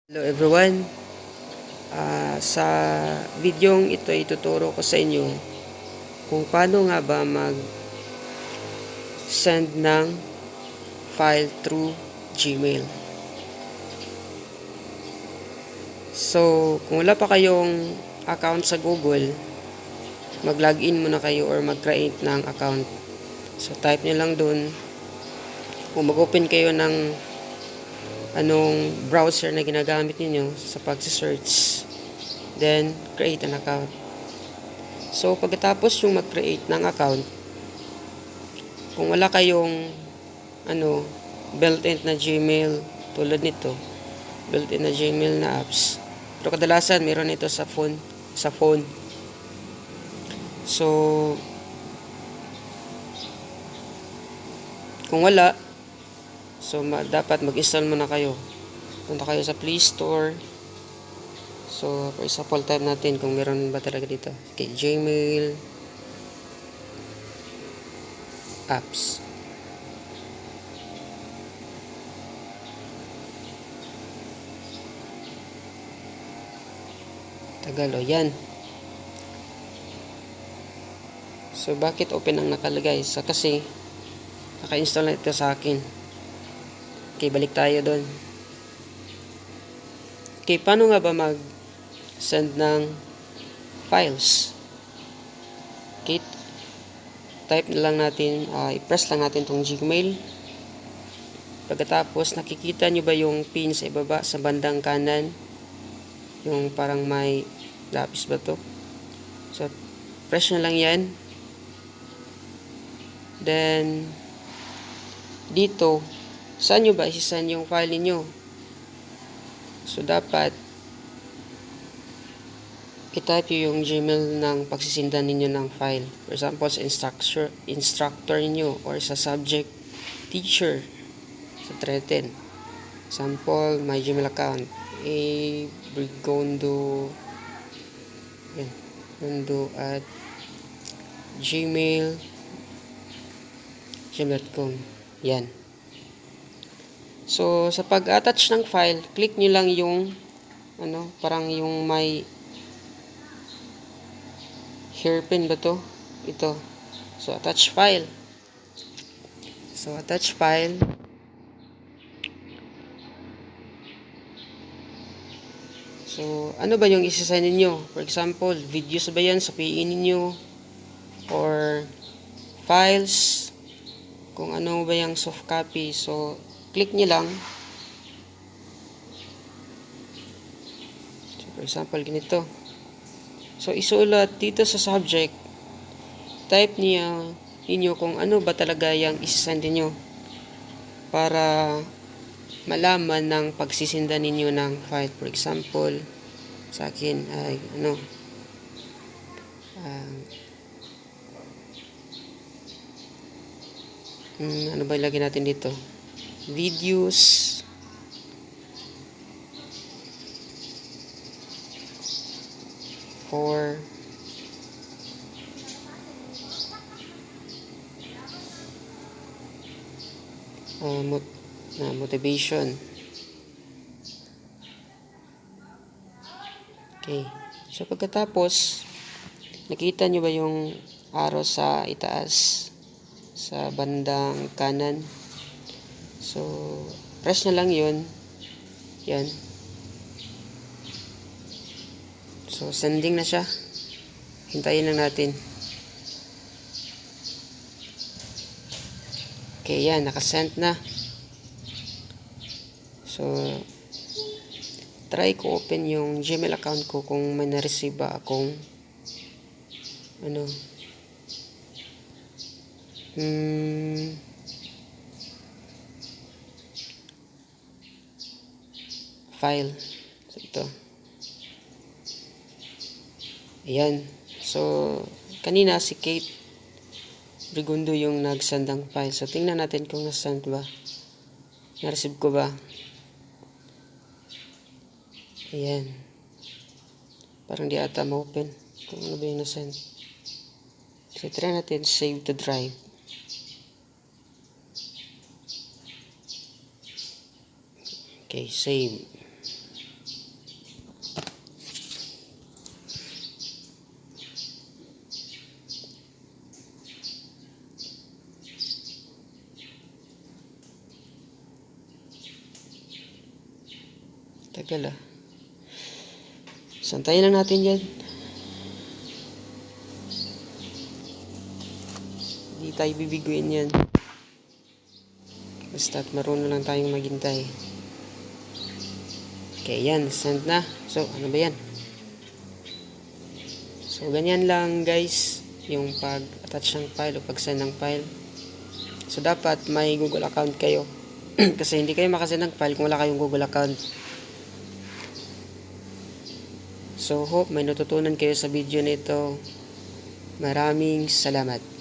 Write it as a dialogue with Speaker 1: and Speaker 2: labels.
Speaker 1: Hello everyone. Sa videong ito ituturo ko sa inyo kung paano nga ba mag-send ng file through Gmail. So, kung wala pa kayong account sa Google, mag-login muna kayo or mag-create ng account. So, type nyo lang dun. Kung mag-open kayo ng anong browser na ginagamit niyo sa pag-search, then create an account. So pagkatapos yung mag-create ng account, kung wala kayong built-in na Gmail tulad nito, built-in na Gmail na apps, pero kadalasan meron ito sa phone. So kung wala, dapat mag-install muna kayo. Punta kayo sa Play Store. So, for example, type natin kung meron ba talaga dito. Okay, Gmail apps. Tagal, yan. So, bakit open ang nakalagay? Kasi, naka-install na ito sa akin. Okay, balik tayo doon. Okay, paano nga ba mag-send ng files? Okay, type na lang natin, i-press lang natin itong Gmail. Pagkatapos, nakikita nyo ba yung pin sa ibaba, sa bandang kanan? Yung parang may lapis ba to? So, press na lang yan. Then, dito, saan nyo ba isasend yung file niyo? So, dapat i-type yung Gmail ng pagsisindan ninyo ng file. For example, sa instructor niyo or sa subject teacher sa threaten. Example, my Gmail account. Brigondo at gmail.com. Yan. So, sa pag-attach ng file, click nyo lang yung parang yung may hairpin ba to? Ito. So, attach file. So, attach file. So, ano ba yung isa-send ninyo? For example, videos ba yan sa PE ninyo? Or files? Kung ano ba yung soft copy. So, click nyo lang. So, for example, ganito. So, isulat dito sa subject. Type ninyo kung ano ba talaga yung isa-send ninyo. Para malaman ng pagsisinda ninyo ng file. For example, sa akin ay ano ba ilagay natin dito? Videos for motivation. Okay. So, pagkatapos, nakita nyo ba yung arrow sa itaas? Sa bandang kanan? So, press na lang yun. Yan. So, sending na siya. Hintayin lang natin. Okay, yan. Nakasend na. So, try ko open yung Gmail account ko kung may na-receive ba akong file. So, ito. Ayan. So, kanina si Kate Brigondo yung nag-send ng file. So, tingnan natin kung na-send ba. Na-receive ko ba. Ayan. Parang di ata ma-open. Kung ano ba yung na-send. So, try natin save to drive. Okay, save. Tagal ah. Santayin lang natin yan. Hindi tayo bibiguin yan. Basta't marunong lang tayong maghintay. Okay, yan. Send na. So, ano ba yan? So, ganyan lang guys. Yung pag-attach ng file o pag-send ng file. So, dapat may Google account kayo. Kasi hindi kayo makasend ng file kung wala kayong Google account. So, hope may natutunan kayo sa video nito. Maraming salamat.